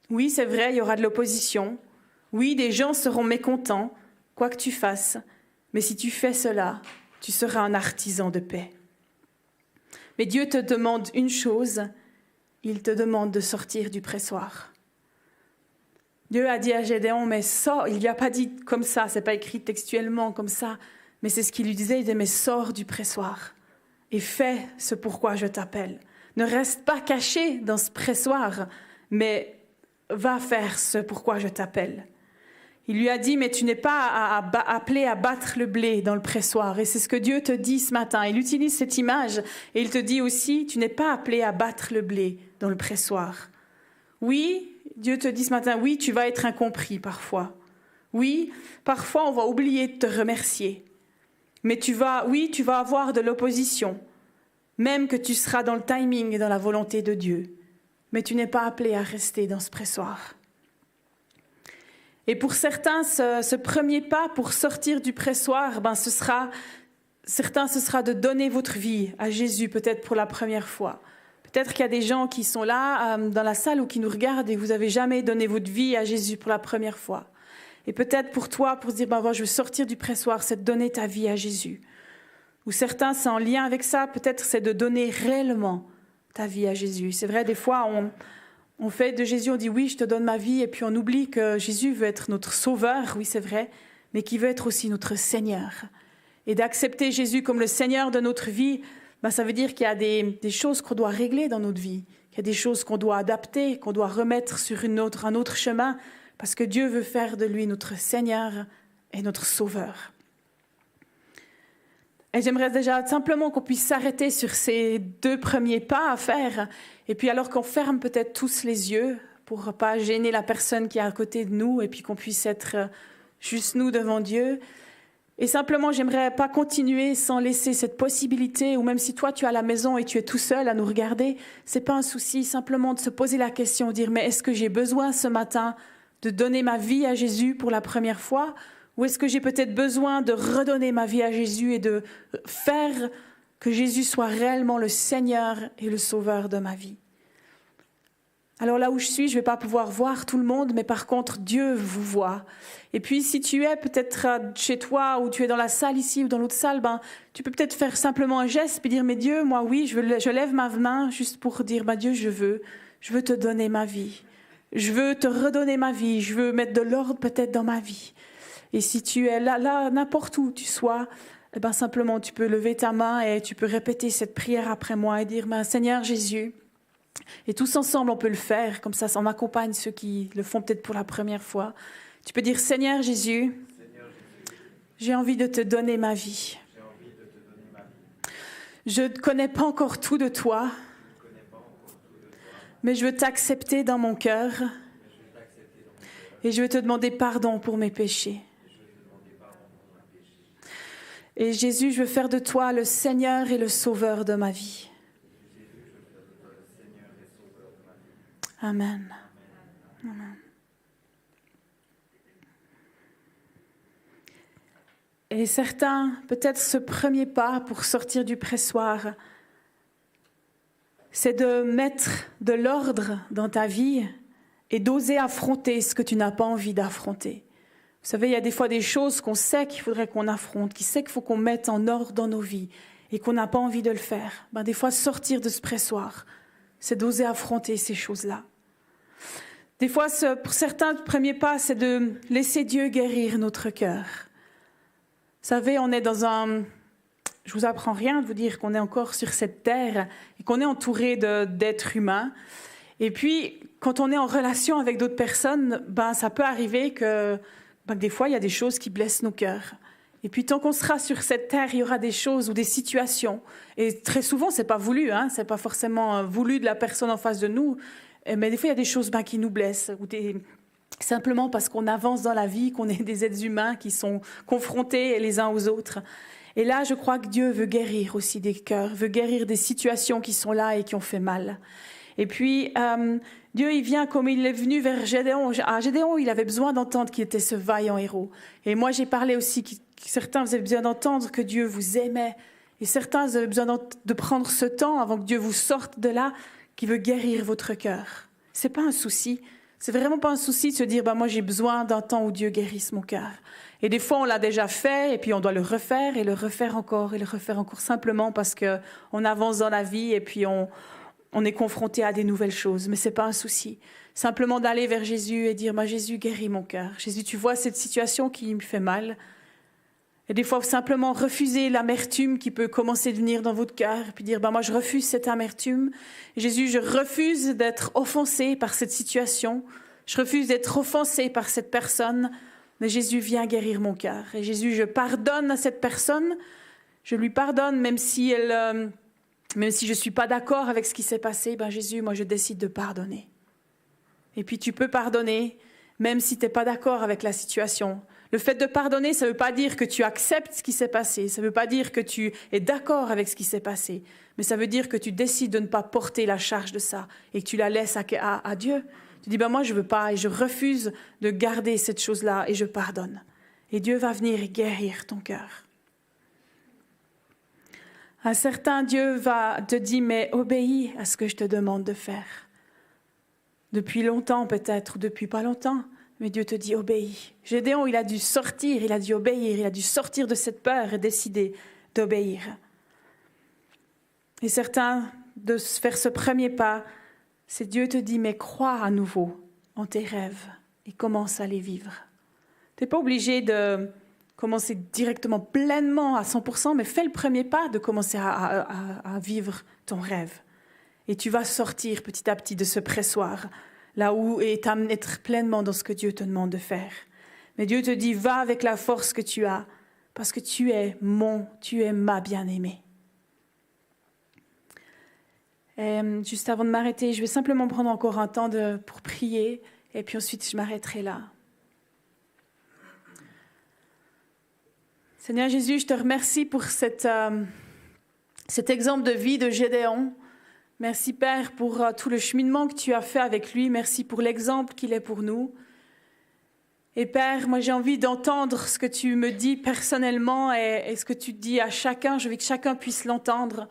Oui, c'est vrai, il y aura de l'opposition. Oui, des gens seront mécontents, quoi que tu fasses. Mais si tu fais cela, tu seras un artisan de paix. Mais Dieu te demande une chose, il te demande de sortir du pressoir. Dieu a dit à Gédéon, mais sors, il n'y a pas dit comme ça, c'est pas écrit textuellement comme ça, mais c'est ce qu'il lui disait, il disait, mais sors du pressoir et fais ce pourquoi je t'appelle. Ne reste pas caché dans ce pressoir, mais va faire ce pourquoi je t'appelle. Il lui a dit, mais tu n'es pas appelé à battre le blé dans le pressoir, et c'est ce que Dieu te dit ce matin. Il utilise cette image, et il te dit aussi, tu n'es pas appelé à battre le blé dans le pressoir. Oui, Dieu te dit ce matin, oui, tu vas être incompris parfois. Oui, parfois on va oublier de te remercier. Mais tu vas avoir de l'opposition, même que tu seras dans le timing et dans la volonté de Dieu. Mais tu n'es pas appelé à rester dans ce pressoir. Et pour certains, ce premier pas pour sortir du pressoir, ce sera de donner votre vie à Jésus, peut-être pour la première fois. Peut-être qu'il y a des gens qui sont là dans la salle ou qui nous regardent et vous n'avez jamais donné votre vie à Jésus pour la première fois. Et peut-être pour toi, pour se dire, je veux sortir du pressoir, c'est de donner ta vie à Jésus. Ou certains, c'est en lien avec ça, peut-être c'est de donner réellement ta vie à Jésus. C'est vrai, des fois, on fait de Jésus, on dit oui, je te donne ma vie, et puis on oublie que Jésus veut être notre sauveur, oui c'est vrai, mais qu'il veut être aussi notre Seigneur. Et d'accepter Jésus comme le Seigneur de notre vie, ça veut dire qu'il y a des choses qu'on doit régler dans notre vie, qu'il y a des choses qu'on doit adapter, qu'on doit remettre sur un autre chemin, parce que Dieu veut faire de lui notre Seigneur et notre Sauveur. Et j'aimerais déjà simplement qu'on puisse s'arrêter sur ces 2 premiers pas à faire, et puis alors qu'on ferme peut-être tous les yeux pour ne pas gêner la personne qui est à côté de nous, et puis qu'on puisse être juste nous devant Dieu. Et simplement, j'aimerais pas continuer sans laisser cette possibilité, ou même si toi tu es à la maison et tu es tout seul à nous regarder, c'est pas un souci, simplement de se poser la question, dire mais est-ce que j'ai besoin ce matin de donner ma vie à Jésus pour la première fois, ou est-ce que j'ai peut-être besoin de redonner ma vie à Jésus et de faire que Jésus soit réellement le Seigneur et le Sauveur de ma vie? Alors là où je suis, je ne vais pas pouvoir voir tout le monde, mais par contre, Dieu vous voit. Et puis, si tu es peut-être chez toi, ou tu es dans la salle ici, ou dans l'autre salle, tu peux peut-être faire simplement un geste, puis dire, mais Dieu, moi, oui, je lève ma main juste pour dire, Dieu, je veux te donner ma vie. Je veux te redonner ma vie. Je veux mettre de l'ordre peut-être dans ma vie. Et si tu es là, n'importe où tu sois, simplement, tu peux lever ta main et tu peux répéter cette prière après moi et dire, Seigneur Jésus, et tous ensemble, on peut le faire, comme ça on accompagne ceux qui le font peut-être pour la première fois. Tu peux dire, Seigneur Jésus, j'ai envie de te donner ma vie. Je ne connais pas encore tout de toi, mais je veux t'accepter dans mon cœur et je veux te demander pardon pour mes péchés. Et Jésus, je veux faire de toi le Seigneur et le Sauveur de ma vie. Amen. Amen. Et certains, peut-être ce premier pas pour sortir du pressoir, c'est de mettre de l'ordre dans ta vie et d'oser affronter ce que tu n'as pas envie d'affronter. Vous savez, il y a des fois des choses qu'on sait qu'il faudrait qu'on affronte, qu'il sait qu'il faut qu'on mette en ordre dans nos vies et qu'on n'a pas envie de le faire. Des fois, sortir de ce pressoir, c'est d'oser affronter ces choses-là. Des fois, pour certains, le premier pas, c'est de laisser Dieu guérir notre cœur. Vous savez, on est dans un... Je vous apprends rien de vous dire qu'on est encore sur cette terre et qu'on est entouré d'êtres humains. Et puis, quand on est en relation avec d'autres personnes, ça peut arriver que des fois, il y a des choses qui blessent nos cœurs. Et puis, tant qu'on sera sur cette terre, il y aura des choses ou des situations. Et très souvent, c'est pas voulu, c'est pas forcément voulu de la personne en face de nous. Mais des fois, il y a des choses qui nous blessent. Simplement parce qu'on avance dans la vie, qu'on est des êtres humains qui sont confrontés les uns aux autres. Et là, je crois que Dieu veut guérir aussi des cœurs, veut guérir des situations qui sont là et qui ont fait mal. Et puis, Dieu, il vient comme il est venu vers Gédéon. À Gédéon, il avait besoin d'entendre qu'il était ce vaillant héros. Et moi, j'ai parlé aussi que certains avaient besoin d'entendre que Dieu vous aimait. Et certains avaient besoin de prendre ce temps avant que Dieu vous sorte de là, qui veut guérir votre cœur. C'est pas un souci. C'est vraiment pas un souci de se dire, moi, j'ai besoin d'un temps où Dieu guérisse mon cœur. Et des fois, on l'a déjà fait, et puis on doit le refaire, et le refaire encore, simplement parce qu'on avance dans la vie, et puis on est confronté à des nouvelles choses. Mais c'est pas un souci. Simplement d'aller vers Jésus et dire, Jésus, guéris mon cœur. Jésus, tu vois cette situation qui me fait mal. Et des fois, simplement refuser l'amertume qui peut commencer de venir dans votre cœur, et puis dire, moi, je refuse cette amertume. Jésus, je refuse d'être offensé par cette situation. Je refuse d'être offensé par cette personne. Mais Jésus vient guérir mon cœur. Et Jésus, je pardonne à cette personne. Je lui pardonne, même si je ne suis pas d'accord avec ce qui s'est passé. Jésus, moi, je décide de pardonner. Et puis, tu peux pardonner, même si tu n'es pas d'accord avec la situation. Le fait de pardonner, ça ne veut pas dire que tu acceptes ce qui s'est passé. Ça ne veut pas dire que tu es d'accord avec ce qui s'est passé. Mais ça veut dire que tu décides de ne pas porter la charge de ça et que tu la laisses à Dieu. Tu dis, moi, je ne veux pas et je refuse de garder cette chose-là et je pardonne. Et Dieu va venir et guérir ton cœur. Un certain Dieu te dit, mais obéis à ce que je te demande de faire. Depuis longtemps peut-être, ou depuis pas longtemps, mais Dieu te dit, obéis. Gédéon, il a dû sortir, il a dû obéir, il a dû sortir de cette peur et décider d'obéir. Et certains, de faire ce premier pas, c'est Dieu te dit, mais crois à nouveau en tes rêves et commence à les vivre. Tu n'es pas obligé de commencer directement, pleinement, à 100%, mais fais le premier pas de commencer à vivre ton rêve. Et tu vas sortir petit à petit de ce pressoir, là où et être pleinement dans ce que Dieu te demande de faire. Mais Dieu te dit, va avec la force que tu as, parce que tu es ma bien-aimée. Et juste avant de m'arrêter, je vais simplement prendre encore un temps pour prier, et puis ensuite je m'arrêterai là. Seigneur Jésus, je te remercie pour cet exemple de vie de Gédéon. Merci Père pour tout le cheminement que tu as fait avec lui. Merci pour l'exemple qu'il est pour nous. Et Père, moi j'ai envie d'entendre ce que tu me dis personnellement et ce que tu dis à chacun. Je veux que chacun puisse l'entendre.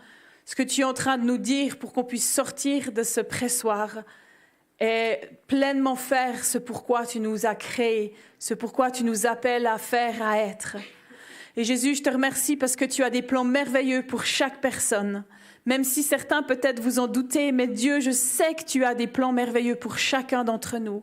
Ce que tu es en train de nous dire pour qu'on puisse sortir de ce pressoir et pleinement faire ce pourquoi tu nous as créés, ce pourquoi tu nous appelles à faire, à être. Et Jésus, je te remercie parce que tu as des plans merveilleux pour chaque personne. Même si certains peut-être vous en doutez, mais Dieu, je sais que tu as des plans merveilleux pour chacun d'entre nous.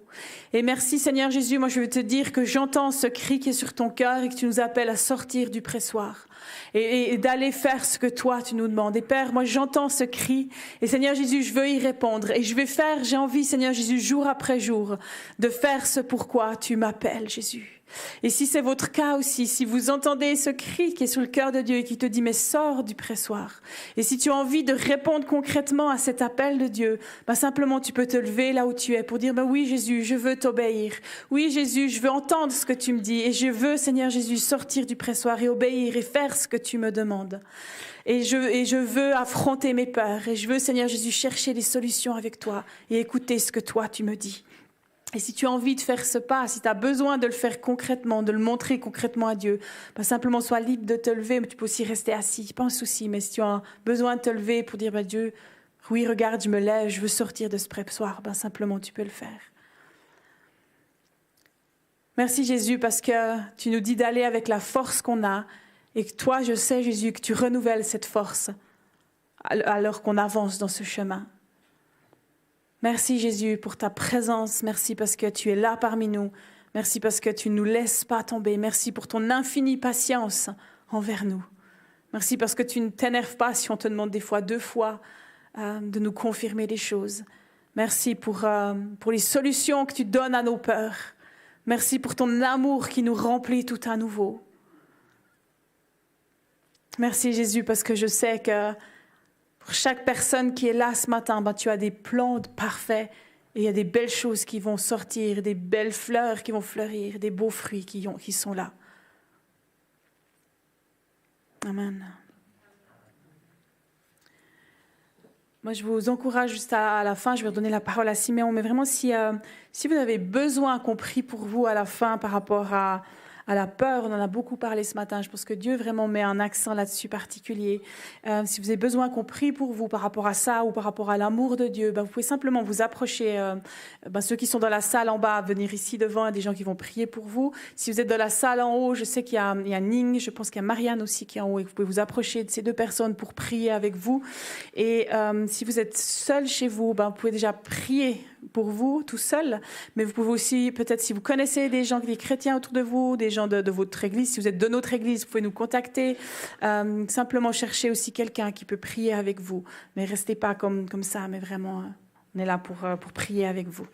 Et merci Seigneur Jésus, moi je veux te dire que j'entends ce cri qui est sur ton cœur et que tu nous appelles à sortir du pressoir et d'aller faire ce que toi tu nous demandes. Et Père, moi j'entends ce cri et Seigneur Jésus, je veux y répondre et j'ai envie Seigneur Jésus, jour après jour, de faire ce pourquoi tu m'appelles Jésus. Et si c'est votre cas aussi, si vous entendez ce cri qui est sur le cœur de Dieu et qui te dit « mais sors du pressoir ». Et si tu as envie de répondre concrètement à cet appel de Dieu, simplement tu peux te lever là où tu es pour dire « oui Jésus, je veux t'obéir. Oui Jésus, je veux entendre ce que tu me dis et je veux Seigneur Jésus sortir du pressoir et obéir et faire ce que tu me demandes. » Et je veux affronter mes peurs et je veux Seigneur Jésus chercher des solutions avec toi et écouter ce que toi tu me dis. Et si tu as envie de faire ce pas, si tu as besoin de le faire concrètement, de le montrer concrètement à Dieu, simplement sois libre de te lever, mais tu peux aussi rester assis, pas un souci. Mais si tu as besoin de te lever pour dire Dieu, oui regarde, je me lève, je veux sortir de ce pressoir, simplement tu peux le faire. Merci Jésus parce que tu nous dis d'aller avec la force qu'on a et que toi, je sais Jésus, que tu renouvelles cette force alors qu'on avance dans ce chemin. Merci Jésus pour ta présence. Merci parce que tu es là parmi nous. Merci parce que tu ne nous laisses pas tomber. Merci pour ton infinie patience envers nous. Merci parce que tu ne t'énerves pas si on te demande des fois 2 fois de nous confirmer les choses. Merci pour les solutions que tu donnes à nos peurs. Merci pour ton amour qui nous remplit tout à nouveau. Merci Jésus parce que je sais que pour chaque personne qui est là ce matin, tu as des plans parfaits et il y a des belles choses qui vont sortir, des belles fleurs qui vont fleurir, des beaux fruits qui sont là. Amen. Moi, je vous encourage juste à la fin, je vais redonner la parole à Siméon, mais vraiment, si vous avez besoin qu'on prie pour vous à la fin par rapport à la peur, on en a beaucoup parlé ce matin, je pense que Dieu vraiment met un accent là-dessus particulier. Si vous avez besoin qu'on prie pour vous par rapport à ça ou par rapport à l'amour de Dieu, vous pouvez simplement vous approcher, ceux qui sont dans la salle en bas, venir ici devant, il y a des gens qui vont prier pour vous. Si vous êtes dans la salle en haut, je sais qu'il y a Ning, je pense qu'il y a Marianne aussi qui est en haut et que vous pouvez vous approcher de ces 2 personnes pour prier avec vous. Et si vous êtes seul chez vous, vous pouvez déjà prier pour vous, tout seul, mais vous pouvez aussi, peut-être si vous connaissez des gens, des chrétiens autour de vous, des gens de votre église, si vous êtes de notre église, vous pouvez nous contacter, simplement chercher aussi quelqu'un qui peut prier avec vous, mais restez pas comme ça, mais vraiment, on est là pour prier avec vous.